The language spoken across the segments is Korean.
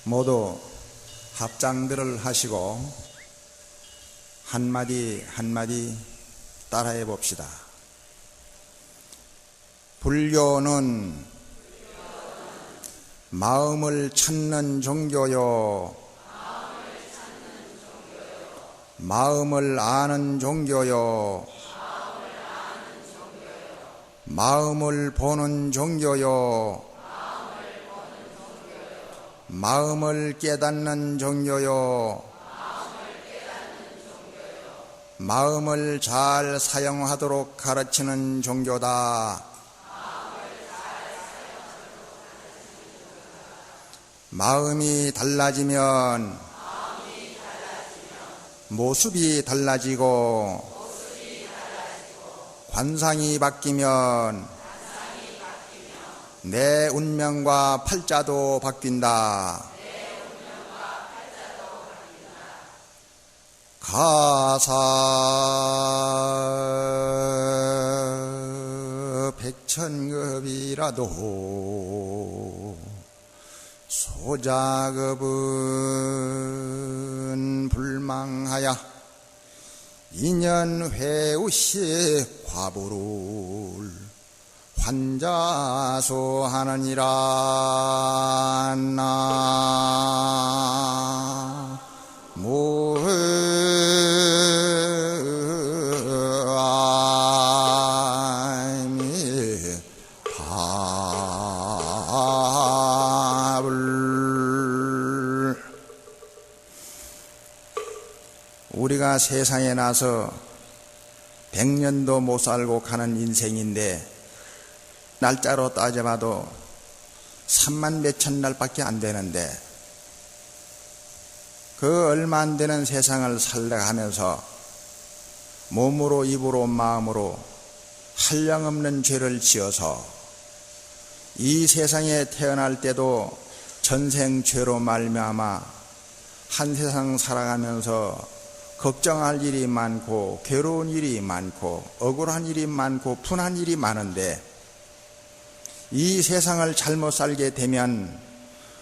모두 합장들을 하시고 한마디 한마디 따라해 봅시다. 불교는 마음을 찾는 종교요, 마음을 아는 종교요, 마음을 보는 종교요, 마음을 깨닫는 종교요, 마음을 잘 사용하도록 가르치는 종교다. 마음이 달라지면 모습이 달라지고 관상이 바뀌면 내 운명과 팔자도 바뀐다. 가사 백천급이라도 소자급은 불망하야 인연회우시 과부를 환자소하느니라. 나무 우리가 세상에 나서 100년도 못 살고 가는 인생인데 날짜로 따져봐도 3만 몇천 날밖에 안 되는데 그 얼마 안 되는 세상을 살아가면서 몸으로 입으로 마음으로 한량없는 죄를 지어서 이 세상에 태어날 때도 전생죄로 말미암아 한 세상 살아가면서 걱정할 일이 많고 괴로운 일이 많고 억울한 일이 많고 분한 일이 많은데 이 세상을 잘못 살게 되면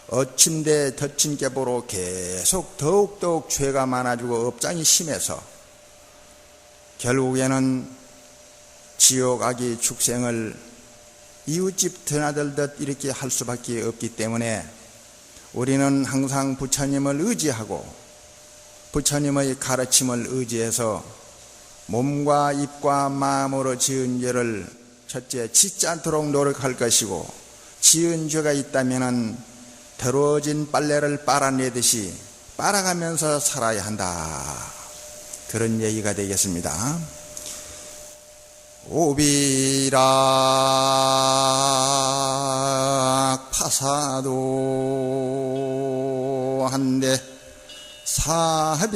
어침대 덧친 께보로 계속 더욱더욱 죄가 많아지고 업장이 심해서 결국에는 지옥 악의 축생을 이웃집 드나들듯 이렇게 할 수밖에 없기 때문에 우리는 항상 부처님을 의지하고 부처님의 가르침을 의지해서 몸과 입과 마음으로 지은 죄를 첫째 짓지 않도록 노력할 것이고, 지은 죄가 있다면 더러워진 빨래를 빨아내듯이 빨아가면서 살아야 한다. 그런 얘기가 되겠습니다. 오비락 파사도 한데 사변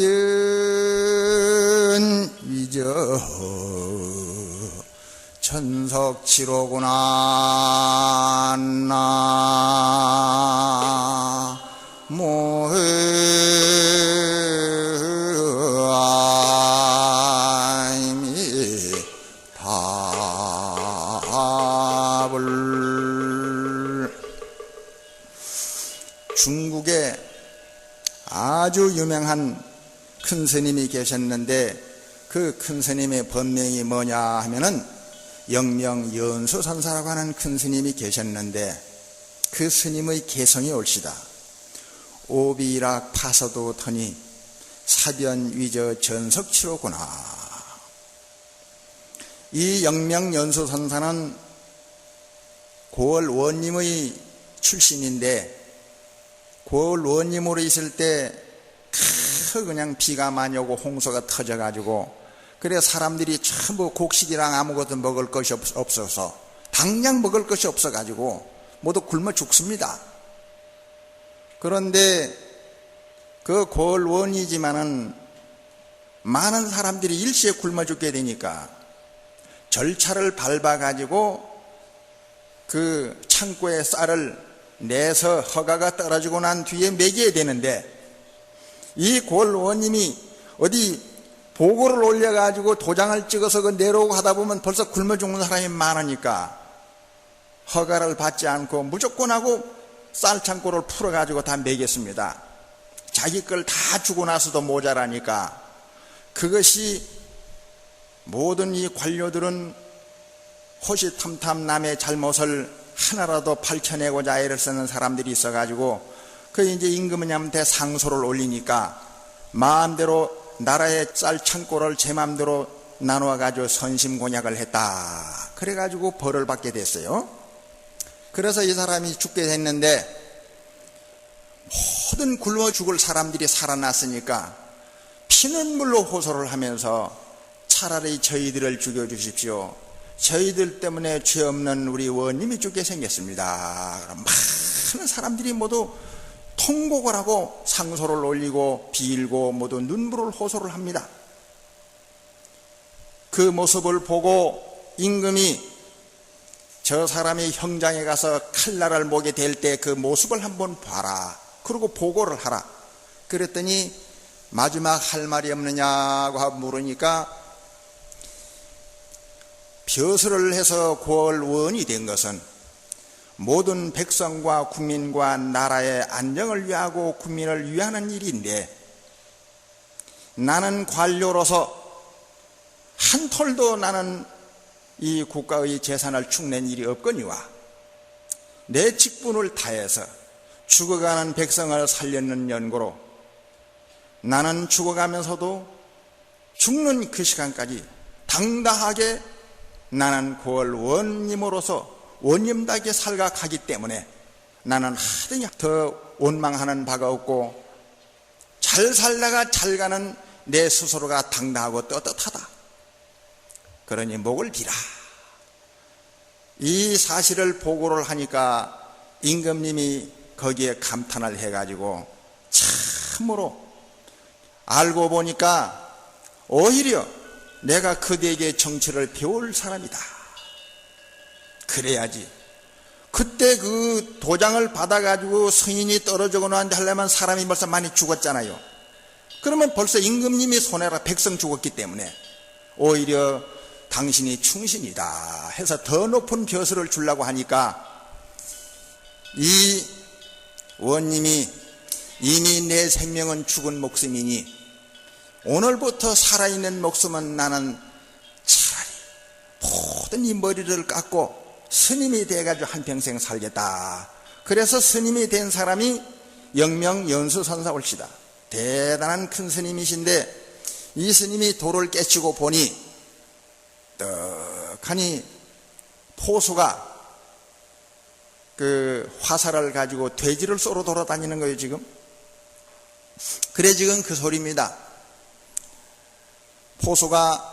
위저 천석치로구나. 나모 중국에 아주 유명한 큰 스님이 계셨는데 그 큰 스님의 법명이 뭐냐 하면은 영명연수선사라고 하는 큰 스님이 계셨는데 그 스님의 개성이 옳시다. 오비락 파서도 터니 사변위저 전석치로구나. 이 영명연수선사는 고을 원님의 출신인데 고을 원님으로 있을 때 그냥 비가 많이 오고 홍수가 터져가지고 그래 사람들이 전부 곡식이랑 아무것도 먹을 것이 없어서 당장 먹을 것이 없어가지고 모두 굶어 죽습니다. 그런데 그 고을 원이지만은 많은 사람들이 일시에 굶어 죽게 되니까 절차를 밟아가지고 그 창고에 쌀을 내서 허가가 떨어지고 난 뒤에 먹여야 되는데 이 고을 원님이 어디 보고를 올려가지고 도장을 찍어서 그 내려오고 하다 보면 벌써 굶어 죽는 사람이 많으니까 허가를 받지 않고 무조건 하고 쌀창고를 풀어가지고 다 먹였습니다. 자기 걸 다 주고 나서도 모자라니까. 그것이 모든 이 관료들은 호시탐탐 남의 잘못을 하나라도 밝혀내고자 애를 쓰는 사람들이 있어가지고 그 이제 임금님한테 상소를 올리니까 마음대로 나라의 쌀창고를 제 마음대로 나누어가지고 선심공약을 했다. 그래가지고 벌을 받게 됐어요. 그래서 이 사람이 죽게 됐는데 모든 굶어 죽을 사람들이 살아났으니까 피눈물로 호소를 하면서 차라리 저희들을 죽여주십시오. 저희들 때문에 죄 없는 우리 원님이 죽게 생겼습니다. 많은 사람들이 모두 통곡을 하고 상소를 올리고 빌고 모두 눈물을 호소를 합니다. 그 모습을 보고 임금이 저 사람이 형장에 가서 칼날을 목에 댈 때 그 모습을 한번 봐라. 그리고 보고를 하라. 그랬더니 마지막 할 말이 없느냐고 물으니까 벼슬을 해서 고을원이 된 것은 모든 백성과 국민과 나라의 안정을 위하고 국민을 위하는 일인데 나는 관료로서 한 톨도 나는 이 국가의 재산을 축낸 일이 없거니와 내 직분을 다해서 죽어가는 백성을 살렸는 연고로 나는 죽어가면서도 죽는 그 시간까지 당당하게 나는 고을 원님으로서 원님답게 살아가기 때문에 나는 하등이 더 원망하는 바가 없고 잘 살다가 잘 가는 내 스스로가 당당하고 떳떳하다. 그러니 목을 비라. 이 사실을 보고를 하니까 임금님이 거기에 감탄을 해가지고 참으로 알고 보니까 오히려 내가 그대에게 정치를 배울 사람이다. 그래야지. 그때 그 도장을 받아가지고 승인이 떨어지고 나한테 하려면 사람이 벌써 많이 죽었잖아요. 그러면 벌써 임금님이 손해라. 백성 죽었기 때문에 오히려 당신이 충신이다 해서 더 높은 벼슬을 주려고 하니까 이 원님이 이미 내 생명은 죽은 목숨이니 오늘부터 살아있는 목숨은 나는 차라리 모든 이 머리를 깎고 스님이 돼가지고 한평생 살겠다. 그래서 스님이 된 사람이 영명 연수선사올시다. 대단한 큰 스님이신데 이 스님이 도를 깨치고 보니 떡하니 포수가 그 화살을 가지고 돼지를 쏘러 돌아다니는 거예요 지금. 그래 지금 그 소리입니다. 포수가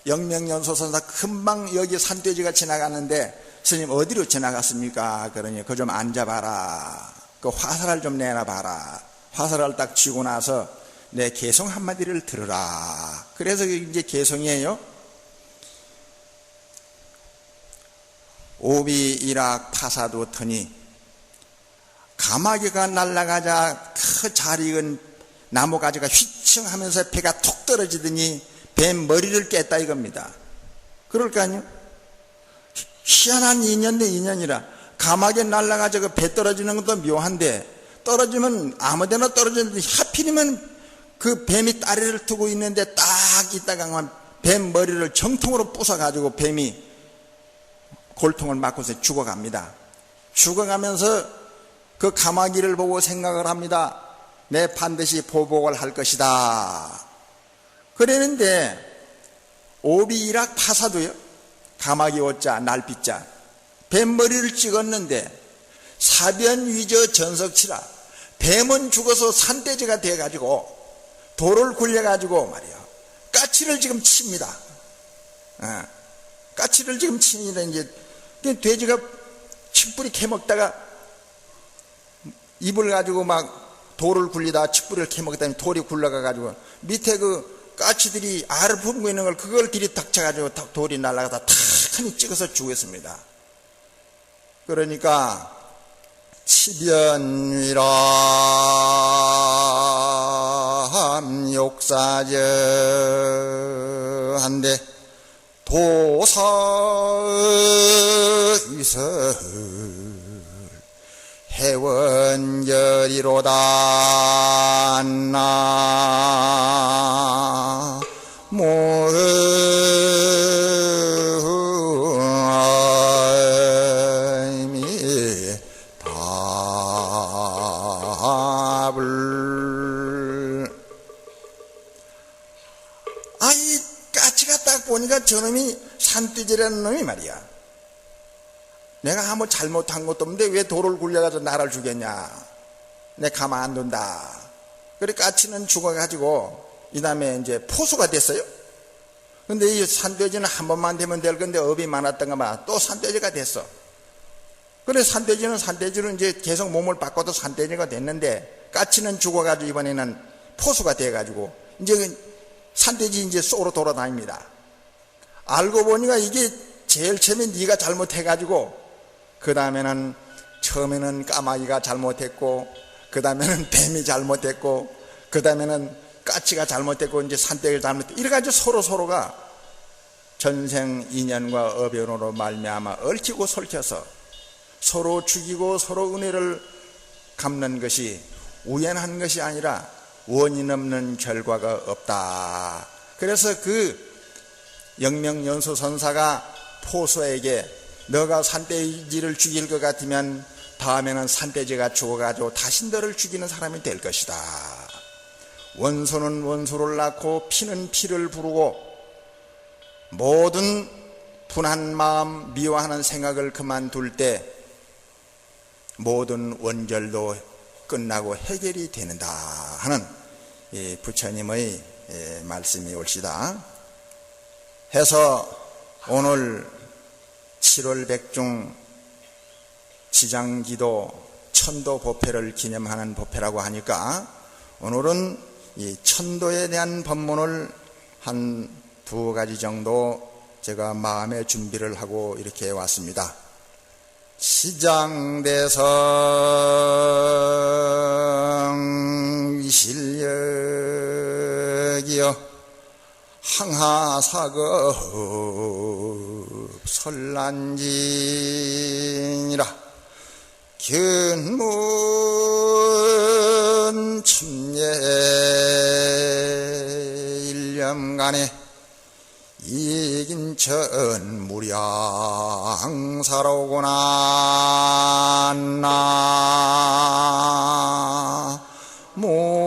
영명연소선사 금방 여기 산돼지가 지나갔는데 스님 어디로 지나갔습니까? 그러니 그거 좀 앉아봐라. 그 화살을 좀 내놔봐라. 화살을 딱 쥐고 나서 내 개성 한마디를 들으라. 그래서 이제 개성이에요. 오비 일악 파사도 터니 가마귀가 날아가자 그 잘 익은 나무가지가 휘청하면서 배가 툭 떨어지더니 뱀 머리를 깼다 이겁니다. 그럴 거 아니에요? 희한한 인연대 인연이라. 가마귀 날아가자 그 배 떨어지는 것도 묘한데 떨어지면 아무데나 떨어지는데 하필이면 그 뱀이 다리를 두고 있는데 딱 있다가 뱀 머리를 정통으로 부숴가지고 뱀이 골통을 맞고서 죽어갑니다. 죽어가면서 그 가마귀를 보고 생각을 합니다. 내 반드시 보복을 할 것이다. 그랬는데 오비일학 파사도요. 가마귀 오자 날빛자 뱀머리를 찍었는데 사변위저 전석치라. 뱀은 죽어서 산돼지가 돼가지고 돌을 굴려가지고 말이야 까치를 지금 칩니다. 까치를 지금 치니까 이제 돼지가 칡뿌리 캐먹다가 입을 가지고 막 돌을 굴리다가 칡뿌리를 캐먹다니 돌이 굴러가가지고 밑에 그 까치들이 알을 품고 있는 걸 그걸 들이닥쳐가지고 돌이 날아가다 탁하니 찍어서 죽었습니다. 그러니까 치변위람 욕사저한데 도사의설 대원결이로다. 이 까치가 딱 보니까 저놈이 산돼지라는 놈이 말이야. 내가 아무 잘못한 것도 없는데 왜 돌을 굴려가지고 나를 죽였냐. 내 가만 안 둔다. 그래 까치는 죽어가지고 이 다음에 이제 포수가 됐어요. 근데 이 산돼지는 한 번만 되면 될 건데 업이 많았던가 봐. 또 산돼지가 됐어. 그래 산돼지는 이제 계속 몸을 바꿔도 산돼지가 됐는데 까치는 죽어가지고 이번에는 포수가 돼가지고 이제 산돼지 이제 쏘로 돌아다닙니다. 알고 보니까 이게 제일 처음에 네가 잘못해가지고 그 다음에는 처음에는 까마귀가 잘못했고 그 다음에는 뱀이 잘못했고 그 다음에는 까치가 잘못했고 이제 산돼지가 잘못했고 이래가지고 서로가 전생 인연과 어변으로 말미암아 얽히고 설켜서 서로 죽이고 서로 은혜를 갚는 것이 우연한 것이 아니라 원인 없는 결과가 없다. 그래서 그 영명연수 선사가 포수에게 너가 산돼지를 죽일 것 같으면 다음에는 산돼지가 죽어가지고 다시 너를 죽이는 사람이 될 것이다. 원수는 원수를 낳고 피는 피를 부르고 모든 분한 마음 미워하는 생각을 그만둘 때 모든 원결도 끝나고 해결이 되는다 하는 이 부처님의 말씀이 옳시다. 해서 오늘 7월 백중 지장기도 천도 법회를 기념하는 법회라고 하니까 오늘은 이 천도에 대한 법문을 한 2가지 정도 제가 마음의 준비를 하고 이렇게 왔습니다. 시장대성 실력이여 항하사급 설란지니라 견문 천예 일념간에 이긴천 무량사로구나 나모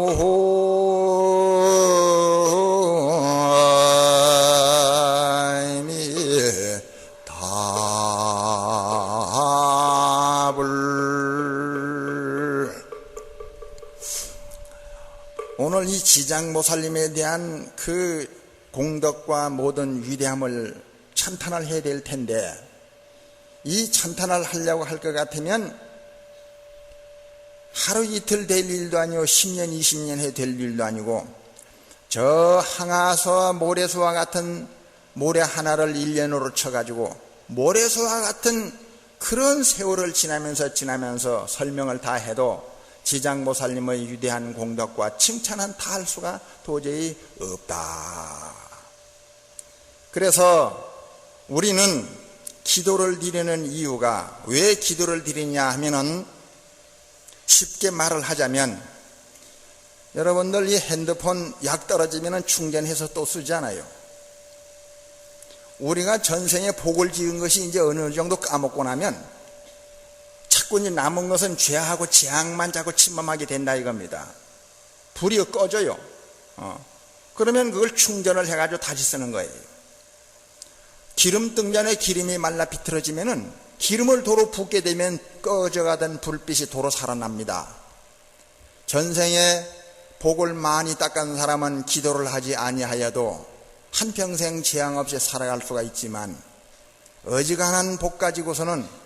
오늘 이 지장보살님에 대한 그 공덕과 모든 위대함을 찬탄을 해야 될 텐데 이 찬탄을 하려고 할 것 같으면 하루 이틀 될 일도 아니고 10년 20년 해 될 일도 아니고 저 항아서와 모래수와 같은 모래 하나를 1년으로 쳐가지고 모래수와 같은 그런 세월을 지나면서 설명을 다 해도 지장보살님의 위대한 공덕과 칭찬은 다 할 수가 도저히 없다. 그래서 우리는 기도를 드리는 이유가 왜 기도를 드리냐 하면은 쉽게 말을 하자면 여러분들 이 핸드폰 약 떨어지면 충전해서 또 쓰잖아요. 우리가 전생에 복을 지은 것이 이제 어느 정도 까먹고 나면 자꾸 이제 남은 것은 죄하고 재앙만 자꾸 침범하게 된다 이겁니다. 불이 꺼져요. 그러면 그걸 충전을 해가지고 다시 쓰는 거예요. 기름 등잔에 기름이 말라 비틀어지면은 기름을 도로 붓게 되면 꺼져가던 불빛이 도로 살아납니다. 전생에 복을 많이 닦은 사람은 기도를 하지 아니하여도 한평생 재앙 없이 살아갈 수가 있지만 어지간한 복 가지고서는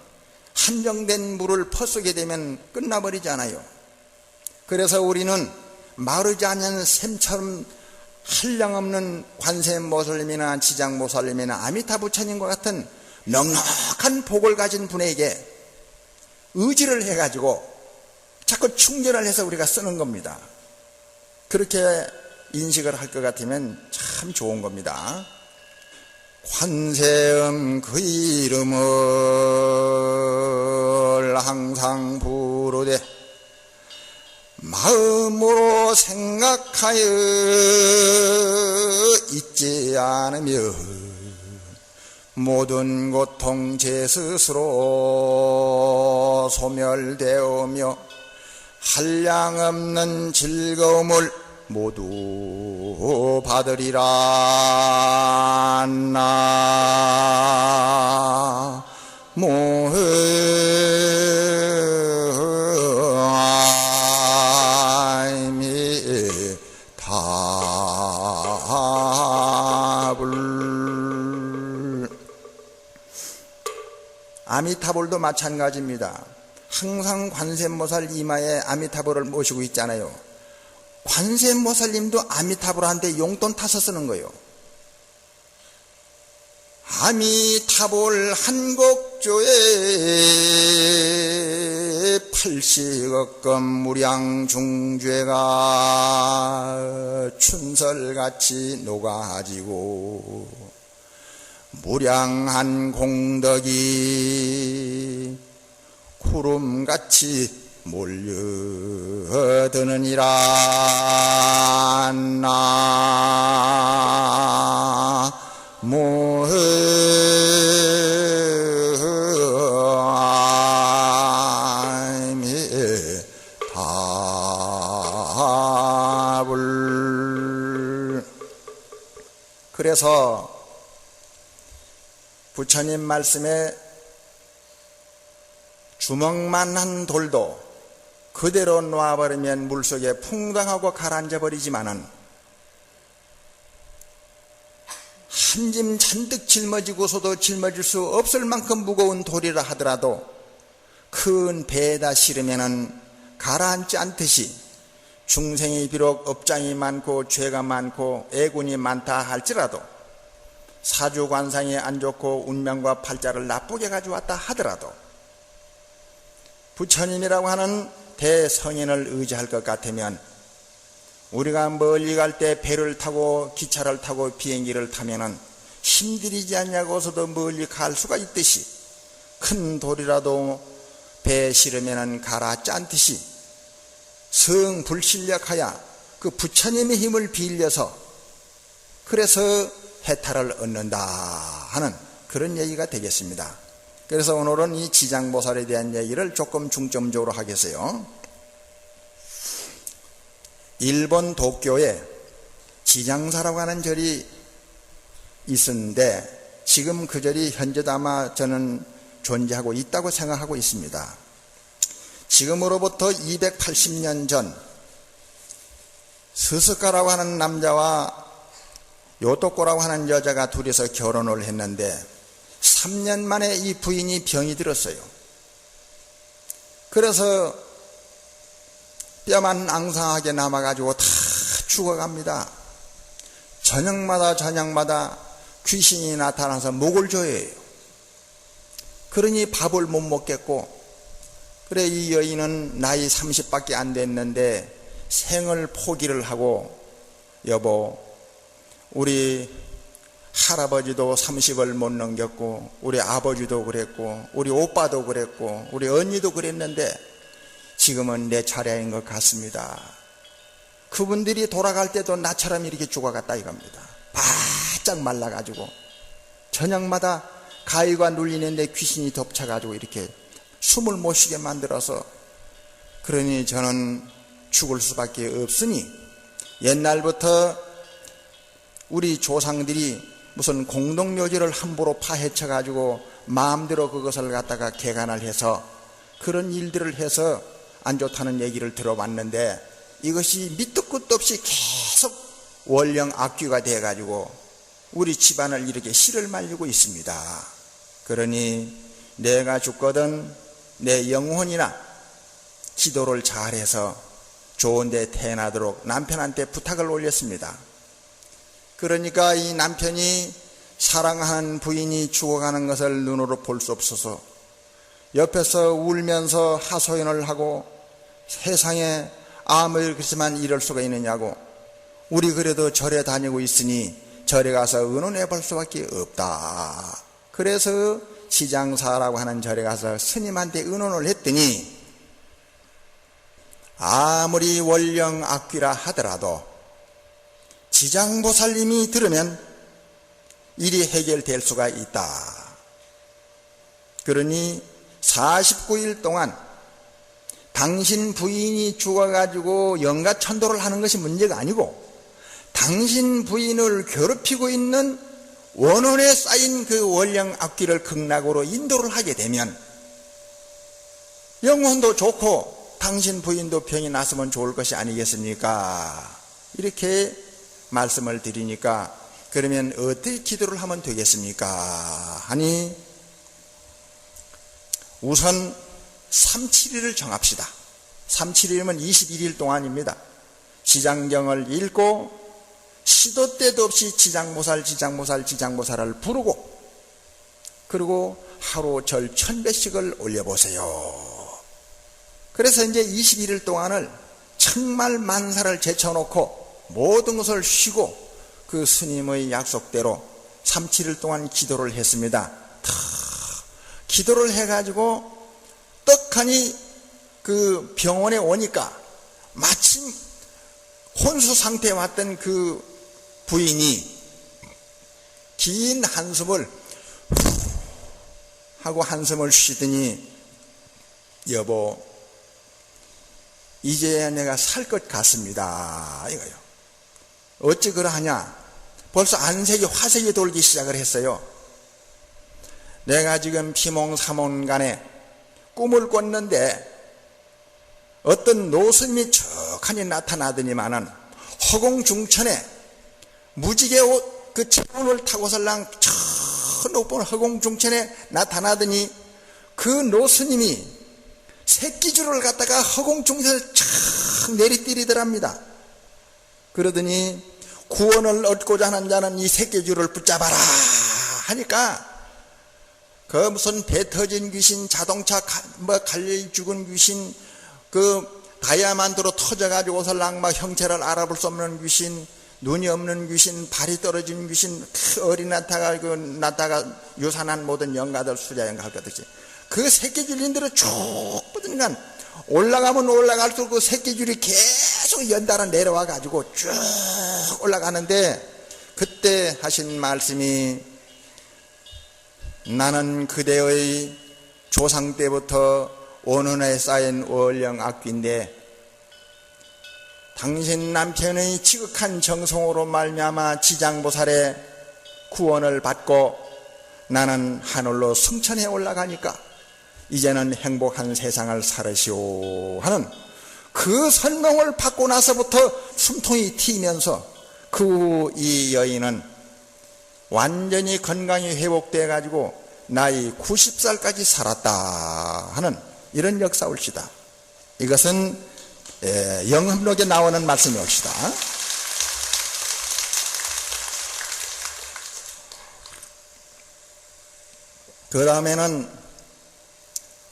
한정된 물을 퍼쓰게 되면 끝나버리잖아요. 그래서 우리는 마르지 않은 샘처럼 한량없는 관세음보살님이나 지장보살님이나 아미타 부처님과 같은 넉넉한 복을 가진 분에게 의지를 해가지고 자꾸 충전을 해서 우리가 쓰는 겁니다. 그렇게 인식을 할 것 같으면 참 좋은 겁니다. 관세음 그 이름을 항상 부르되 마음으로 생각하여 잊지 않으며 모든 고통 제 스스로 소멸되오며 한량없는 즐거움을 모두 받으리라. 아미타불도 마찬가지입니다. 항상 관세음보살 이마에 아미타불을 모시고 있잖아요. 관세음보살님도 아미타불한테 용돈 타서 쓰는 거예요. 아미타불 한곡조에 80억금 무량 중죄가 춘설같이 녹아지고 무량한 공덕이 구름같이 몰려드느니라. 나무 아미타불. 그래서 부처님 말씀에 주먹만한 돌도 그대로 놓아버리면 물속에 풍덩하고 가라앉아 버리지만은 한 짐 잔뜩 짊어지고서도 짊어질 수 없을 만큼 무거운 돌이라 하더라도 큰 배에다 실으면은 가라앉지 않듯이 중생이 비록 업장이 많고 죄가 많고 애군이 많다 할지라도 사주관상이 안 좋고 운명과 팔자를 나쁘게 가져왔다 하더라도 부처님이라고 하는 대성인을 의지할 것 같으면 우리가 멀리 갈 때 배를 타고 기차를 타고 비행기를 타면은 힘들이지 않냐고서도 멀리 갈 수가 있듯이 큰 돌이라도 배에 실으면은 가라앉지 않듯이 성불실력하여 그 부처님의 힘을 빌려서 그래서 해탈을 얻는다 하는 그런 얘기가 되겠습니다. 그래서 오늘은 이 지장보살에 대한 얘기를 조금 중점적으로 하겠어요. 일본 도쿄에 지장사라고 하는 절이 있었는데 지금 그 절이 현재도 아마 저는 존재하고 있다고 생각하고 있습니다. 지금으로부터 280년 전 스스카라고 하는 남자와 요토코라고 하는 여자가 둘이서 결혼을 했는데 3년 만에 이 부인이 병이 들었어요. 그래서 뼈만 앙상하게 남아가지고 다 죽어갑니다. 저녁마다 귀신이 나타나서 목을 조여요. 그러니 밥을 못 먹겠고, 그래 이 여인은 나이 30밖에 안 됐는데 생을 포기를 하고, 여보 우리 할아버지도 30을 못 넘겼고 우리 아버지도 그랬고 우리 오빠도 그랬고 우리 언니도 그랬는데 지금은 내 차례인 것 같습니다. 그분들이 돌아갈 때도 나처럼 이렇게 죽어갔다 이겁니다. 바짝 말라가지고 저녁마다 가위가 눌리는데 귀신이 덮쳐가지고 이렇게 숨을 못 쉬게 만들어서, 그러니 저는 죽을 수밖에 없으니 옛날부터 우리 조상들이 무슨 공동묘지를 함부로 파헤쳐가지고 마음대로 그것을 갖다가 개간을 해서 그런 일들을 해서 안 좋다는 얘기를 들어봤는데 이것이 밑도 끝도 없이 계속 원령 악귀가 돼가지고 우리 집안을 이렇게 씨를 말리고 있습니다. 그러니 내가 죽거든 내 영혼이나 기도를 잘해서 좋은 데 태어나도록 남편한테 부탁을 올렸습니다. 그러니까 이 남편이 사랑하는 부인이 죽어가는 것을 눈으로 볼 수 없어서 옆에서 울면서 하소연을 하고, 세상에 아무리 그렇지만 이럴 수가 있느냐고, 우리 그래도 절에 다니고 있으니 절에 가서 의논해 볼 수밖에 없다. 그래서 지장사라고 하는 절에 가서 스님한테 의논을 했더니 아무리 원령 악귀라 하더라도 지장보살님이 들으면 일이 해결될 수가 있다. 그러니 49일 동안 당신 부인이 죽어가지고 영가천도를 하는 것이 문제가 아니고 당신 부인을 괴롭히고 있는 원혼에 쌓인 그 원령 악귀를 극락으로 인도를 하게 되면 영혼도 좋고 당신 부인도 병이 났으면 좋을 것이 아니겠습니까? 이렇게 말씀을 드리니까 그러면 어떻게 기도를 하면 되겠습니까? 하니 우선 3-7일을 정합시다. 3-7일이면 21일 동안입니다. 지장경을 읽고 시도 때도 없이 지장보살을 부르고 그리고 하루 절 1000배씩을 올려보세요. 그래서 이제 21일 동안을 정말 만사를 제쳐놓고 모든 것을 쉬고 그 스님의 약속대로 3-7일 동안 기도를 했습니다. 기도를 해가지고 떡하니 그 병원에 오니까 마침 혼수 상태에 왔던 그 부인이 긴 한숨을 하고 한숨을 쉬더니 여보 이제야 내가 살 것 같습니다 이거요. 어찌 그러하냐? 벌써 안색이 화색이 돌기 시작을 했어요. 내가 지금 비몽사몽간에 꿈을 꿨는데 어떤 노스님이 척하니 나타나더니만은 허공중천에 무지개 옷 그 차원을 타고설랑 저 높은 허공중천에 나타나더니 그 노스님이 새끼줄을 갖다가 허공중천을 착 내리뜨리더랍니다. 그러더니 구원을 얻고자 하는 자는 이 새끼줄을 붙잡아라 하니까 그 무슨 배 터진 귀신, 자동차 갈려 죽은 귀신, 그 다이아만드로 터져가지고서랑 막 형체를 알아볼 수 없는 귀신, 눈이 없는 귀신, 발이 떨어진 귀신, 어린 나타가 유산한 모든 영가들 수자영가 할 것같이 그 새끼줄인들을 쭉 뻗으니까 올라가면 올라갈수록 그 새끼줄이 계속 연달아 내려와 가지고 쭉 올라가는데 그때 하신 말씀이 나는 그대의 조상 때부터 원혼에 쌓인 원령 악귀인데 당신 남편의 지극한 정성으로 말미암아 지장보살의 구원을 받고 나는 하늘로 승천해 올라가니까 이제는 행복한 세상을 살으시오 하는 그 설명을 받고 나서부터 숨통이 튀면서 이 여인은 완전히 건강이 회복돼 가지고 나이 90살까지 살았다 하는 이런 역사올시다. 이것은 영합록에 나오는 말씀이옵시다. 그 다음에는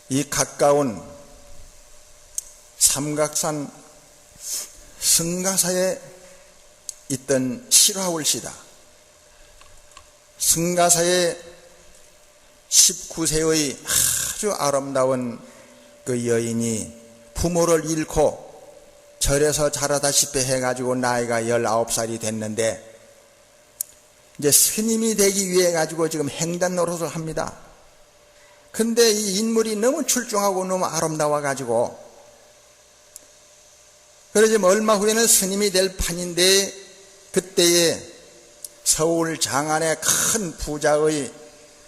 이 가까운 삼각산 승가사에 있던 실화올시다. 승가사에 19세의 아주 아름다운 그 여인이 부모를 잃고 절에서 자라다시피 해가지고 나이가 19살이 됐는데 이제 스님이 되기 위해 가지고 지금 횡단 노릇을 합니다. 근데 이 인물이 너무 출중하고 너무 아름다워 가지고 그래서 얼마 후에는 스님이 될 판인데 그때에 서울 장안의 큰 부자의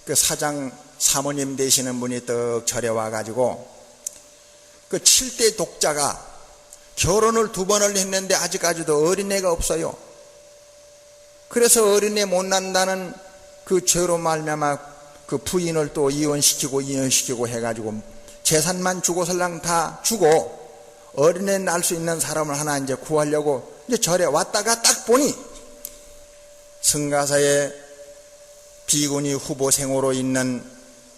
그 사장 사모님 되시는 분이 떡 절에 와가지고 그 7대 독자가 결혼을 2번을 했는데 아직까지도 어린애가 없어요. 그래서 어린애 못 난다는 그 죄로 말미암아 그 부인을 또 이혼시키고 해가지고 재산만 주고설랑 다 주고 어린애 낳을 수 있는 사람을 하나 이제 구하려고 이제 절에 왔다가 딱 보니 승가사에 비구니 후보생으로 있는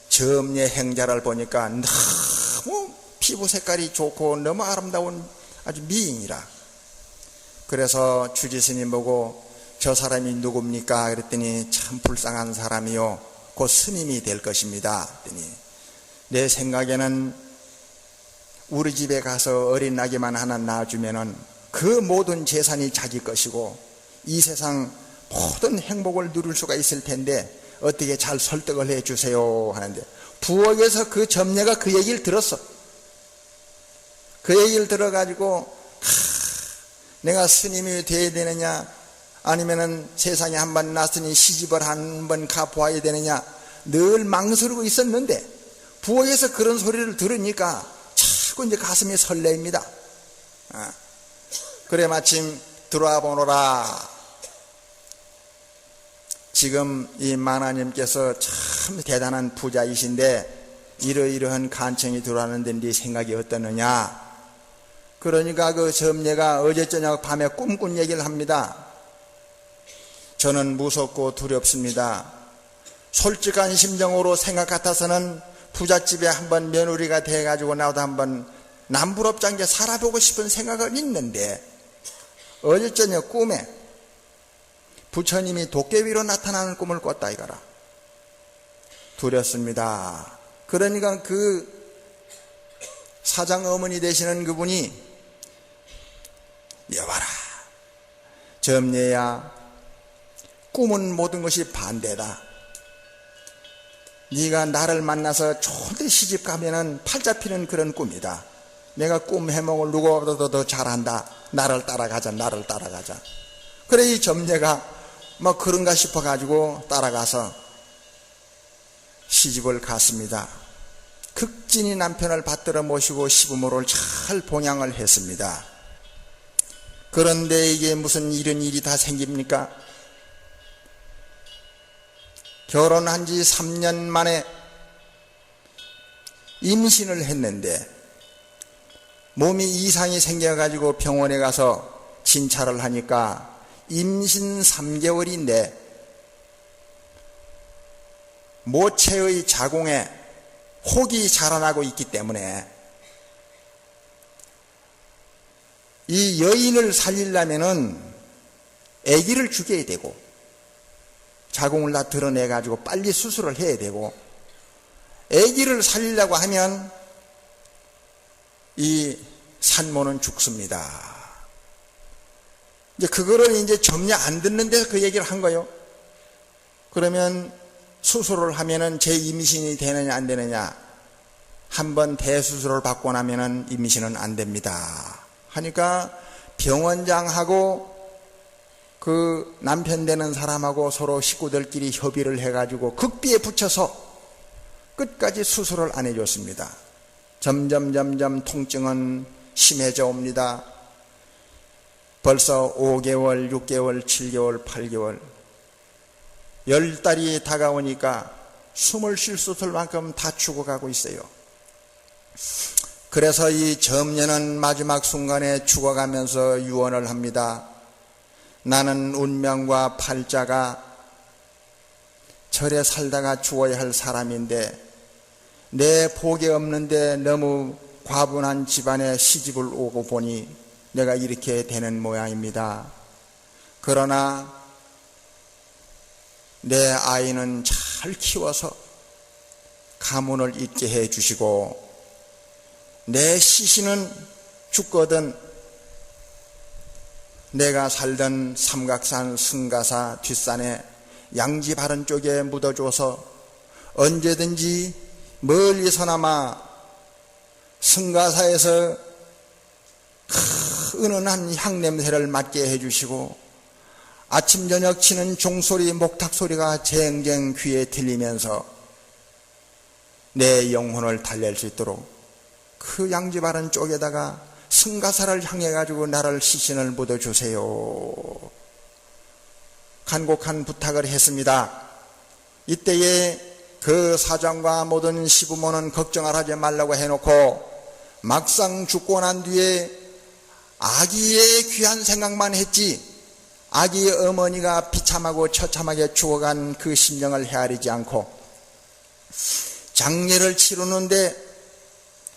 점례 행자를 보니까 너무 피부 색깔이 좋고 너무 아름다운 아주 미인이라. 그래서 주지스님 보고 저 사람이 누굽니까? 그랬더니 참 불쌍한 사람이요 곧 스님이 될 것입니다. 그랬더니 내 생각에는 우리 집에 가서 어린 아기만 하나 낳아주면은 그 모든 재산이 자기 것이고 이 세상 모든 행복을 누릴 수가 있을 텐데 어떻게 잘 설득을 해주세요 하는데, 부엌에서 그 점녀가 그 얘기를 들었어. 그 얘기를 들어가지고 내가 스님이 돼야 되느냐, 아니면은 세상에 한 번 났으니 시집을 한 번 가보아야 되느냐 늘 망설이고 있었는데, 부엌에서 그런 소리를 들으니까 자꾸 이제 가슴이 설레입니다. 그래 마침 들어와 보노라. 지금 이 만화님께서 참 대단한 부자이신데 이러이러한 간청이 들어왔는데 네 생각이 어떠느냐. 그러니까 그 점녀가 어제 저녁 밤에 꿈꾼 얘기를 합니다. 저는 무섭고 두렵습니다. 솔직한 심정으로 생각 같아서는 부잣집에 한번 며느리가 돼가지고 나도 한번 남부럽지 않게 살아보고 싶은 생각은 있는데, 어제 저녁 꿈에 부처님이 도깨비로 나타나는 꿈을 꿨다 이거라. 두렵습니다. 그러니까 그 사장 어머니 되시는 그분이, 여봐라 점녀야, 꿈은 모든 것이 반대다. 네가 나를 만나서 좋은 데 시집 가면은 팔 잡히는 그런 꿈이다. 내가 꿈 해몽을 누구보다도 더 잘한다. 나를 따라가자, 나를 따라가자. 그래 이 점녀가 뭐 그런가 싶어가지고 따라가서 시집을 갔습니다. 극진히 남편을 받들어 모시고 시부모를 잘 봉양을 했습니다. 그런데 이게 무슨 이런 일이 다 생깁니까? 결혼한 지 3년 만에 임신을 했는데 몸이 이상이 생겨가지고 병원에 가서 진찰을 하니까 임신 3개월인데 모체의 자궁에 혹이 자라나고 있기 때문에 이 여인을 살리려면은 아기를 죽여야 되고 자궁을 다 드러내가지고 빨리 수술을 해야 되고, 아기를 살리려고 하면 이 산모는 죽습니다. 이제 그거를 이제 점녀 안 듣는데 그 얘기를 한 거예요. 그러면 수술을 하면은 제 임신이 되느냐 안 되느냐, 한번 대수술을 받고 나면은 임신은 안 됩니다 하니까 병원장하고 그 남편 되는 사람하고 서로 식구들끼리 협의를 해가지고 극비에 붙여서 끝까지 수술을 안 해줬습니다. 점점 통증은 심해져 옵니다. 벌써 5개월, 6개월, 7개월, 8개월 10달이 다가오니까 숨을 쉴 수 없을 만큼 다 죽어가고 있어요. 그래서 이 점녀는 마지막 순간에 죽어가면서 유언을 합니다. 나는 운명과 팔자가 절에 살다가 죽어야 할 사람인데 내 복이 없는데 너무 과분한 집안에 시집을 오고 보니 내가 이렇게 되는 모양입니다. 그러나 내 아이는 잘 키워서 가문을 잇게 해 주시고 내 시신은 죽거든 내가 살던 삼각산 승가사 뒷산에 양지 바른 쪽에 묻어줘서 언제든지 멀리서나마 승가사에서 은은한 향냄새를 맡게 해주시고 아침 저녁 치는 종소리 목탁소리가 쟁쟁 귀에 들리면서 내 영혼을 달랠 수 있도록 그 양지 바른 쪽에다가 승가사를 향해 가지고 나를 시신을 묻어주세요. 간곡한 부탁을 했습니다. 이때에 그 사장과 모든 시부모는 걱정을 하지 말라고 해놓고 막상 죽고 난 뒤에 아기의 귀한 생각만 했지 아기의 어머니가 비참하고 처참하게 죽어간 그 심령을 헤아리지 않고 장례를 치르는데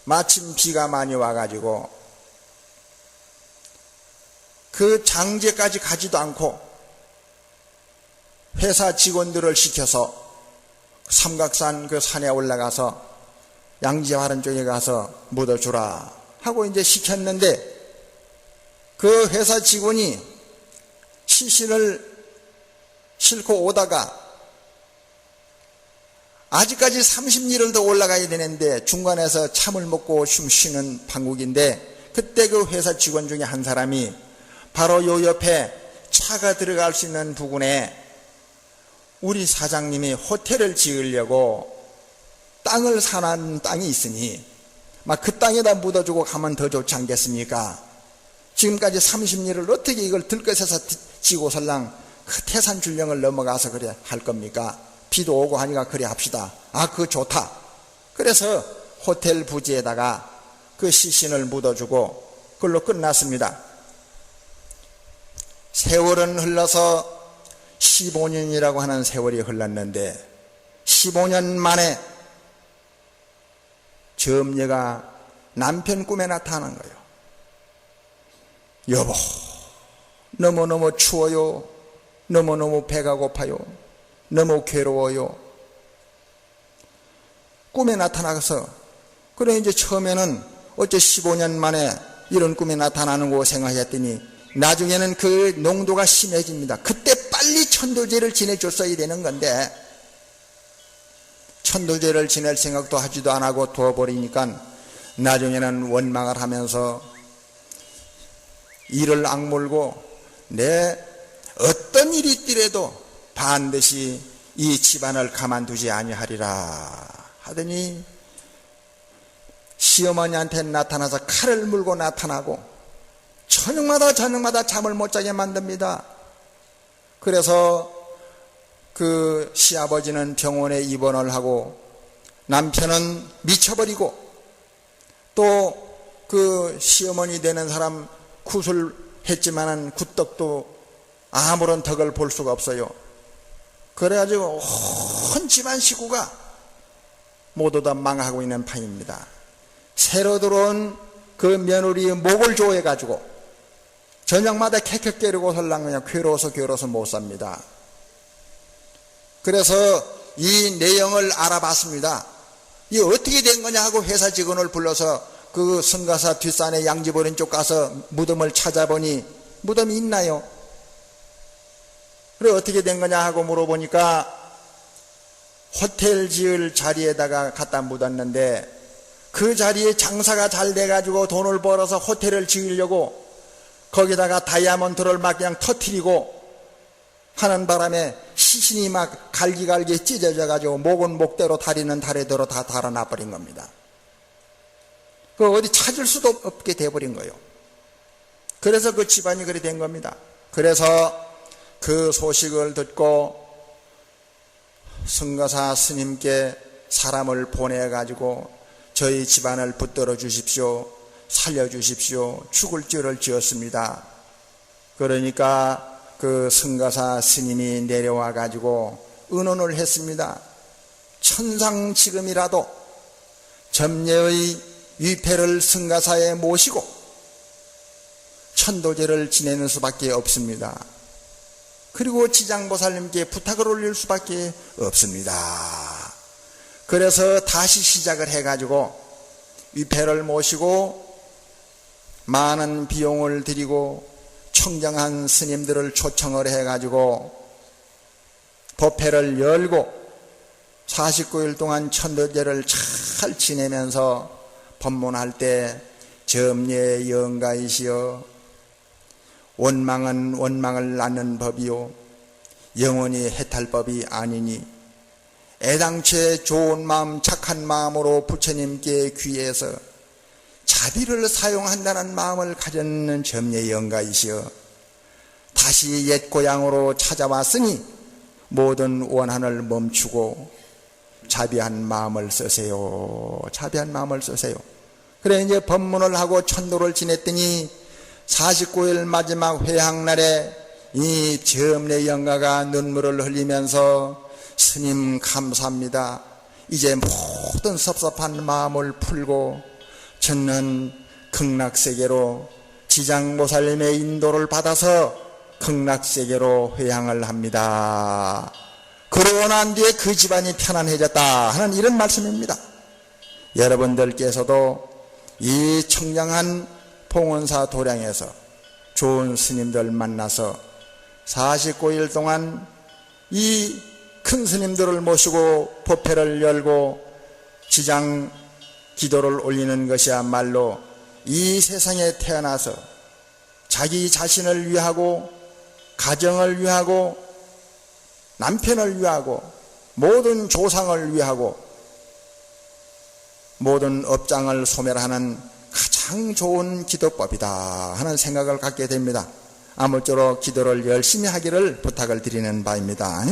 마침 비가 많이 와가지고 그 장제까지 가지도 않고 회사 직원들을 시켜서 삼각산 그 산에 올라가서 양지 바른 쪽에 가서 묻어주라 하고 이제 시켰는데 그 회사 직원이 시신을 싣고 오다가 아직까지 30리를 더 올라가야 되는데 중간에서 참을 먹고 숨 쉬는 판국인데 그때 그 회사 직원 중에 한 사람이 바로 요 옆에 차가 들어갈 수 있는 부근에 우리 사장님이 호텔을 지으려고 땅을 사는 땅이 있으니 막 그 땅에다 묻어주고 가면 더 좋지 않겠습니까? 지금까지 30리를 어떻게 이걸 들것에서 지고 설랑 그 태산 줄령을 넘어가서 그래 할 겁니까? 비도 오고 하니까 그래 합시다. 아, 그거 좋다. 그래서 호텔 부지에다가 그 시신을 묻어주고 그걸로 끝났습니다. 세월은 흘러서 15년이라고 하는 세월이 흘렀는데 15년 만에 점녀가 남편 꿈에 나타난 거예요. 여보, 너무너무 추워요. 너무너무 배가 고파요. 너무 괴로워요. 꿈에 나타나서 그래 이제 처음에는 어째 15년 만에 이런 꿈에 나타나는 거 생각했더니 나중에는 그 농도가 심해집니다. 그때 빨리 천도제를 지내줬어야 되는 건데 천도제를 지낼 생각도 하지도 안 하고 두어버리니까 나중에는 원망을 하면서 이를 악물고 내 어떤 일이 있더라도 반드시 이 집안을 가만두지 아니하리라 하더니 시어머니한테 나타나서 칼을 물고 나타나고 저녁마다 잠을 못 자게 만듭니다. 그래서 그 시아버지는 병원에 입원을 하고 남편은 미쳐버리고 또 그 시어머니 되는 사람 구술했지만은 굿떡도 아무런 덕을 볼 수가 없어요. 그래가지고 온 집안 식구가 모두 다 망하고 있는 판입니다. 새로 들어온 그 며느리의 목을 조여가지고 저녁마다 캑캑거리고 설랑 그냥 괴로워서 못 삽니다. 그래서 이 내용을 알아봤습니다. 이게 어떻게 된 거냐 하고 회사 직원을 불러서 그 성가사 뒷산에 양지버린 쪽 가서 무덤을 찾아보니 무덤이 있나요? 그래 어떻게 된 거냐 하고 물어보니까 호텔 지을 자리에다가 갖다 묻었는데 그 자리에 장사가 잘 돼가지고 돈을 벌어서 호텔을 지으려고 거기다가 다이아몬드를 막 그냥 터뜨리고 하는 바람에 시신이 막 갈기갈기 찢어져가지고 목은 목대로 다리는 다리대로 다 달아나버린 겁니다. 그 어디 찾을 수도 없게 돼버린 거예요. 그래서 그 집안이 그리 된 겁니다. 그래서 그 소식을 듣고 성가사 스님께 사람을 보내가지고 저희 집안을 붙들어 주십시오. 살려주십시오. 죽을 죄를 지었습니다. 그러니까 그 성가사 스님이 내려와 가지고 의논을 했습니다. 천상 지금이라도 점례의 위패를 성가사에 모시고 천도제를 지내는 수밖에 없습니다. 그리고 지장보살님께 부탁을 올릴 수밖에 없습니다. 그래서 다시 시작을 해가지고 위패를 모시고 많은 비용을 들이고 청정한 스님들을 초청을 해가지고 법회를 열고 49일 동안 천도제를 잘 지내면서 법문할 때 점례 영가이시여 원망은 원망을 낳는 법이요 영원히 해탈 법이 아니니 애당초에 좋은 마음 착한 마음으로 부처님께 귀해서 자비를 사용한다는 마음을 가졌는 점례 영가이시여 다시 옛 고향으로 찾아왔으니 모든 원한을 멈추고 자비한 마음을 쓰세요. 자비한 마음을 쓰세요. 그래 이제 법문을 하고 천도를 지냈더니 49일 마지막 회향날에 이 점례 영가가 눈물을 흘리면서 스님 감사합니다. 이제 모든 섭섭한 마음을 풀고 저는 극락세계로 지장보살님의 인도를 받아서 극락세계로 회향을 합니다. 그러고 난 뒤에 그 집안이 편안해졌다 하는 이런 말씀입니다. 여러분들께서도 이 청량한 봉원사 도량에서 좋은 스님들 만나서 49일 동안 이 큰 스님들을 모시고 법회를 열고 지장 기도를 올리는 것이야말로 이 세상에 태어나서 자기 자신을 위하고 가정을 위하고 남편을 위하고 모든 조상을 위하고 모든 업장을 소멸하는 가장 좋은 기도법이다 하는 생각을 갖게 됩니다. 아무쪼록 기도를 열심히 하기를 부탁을 드리는 바입니다.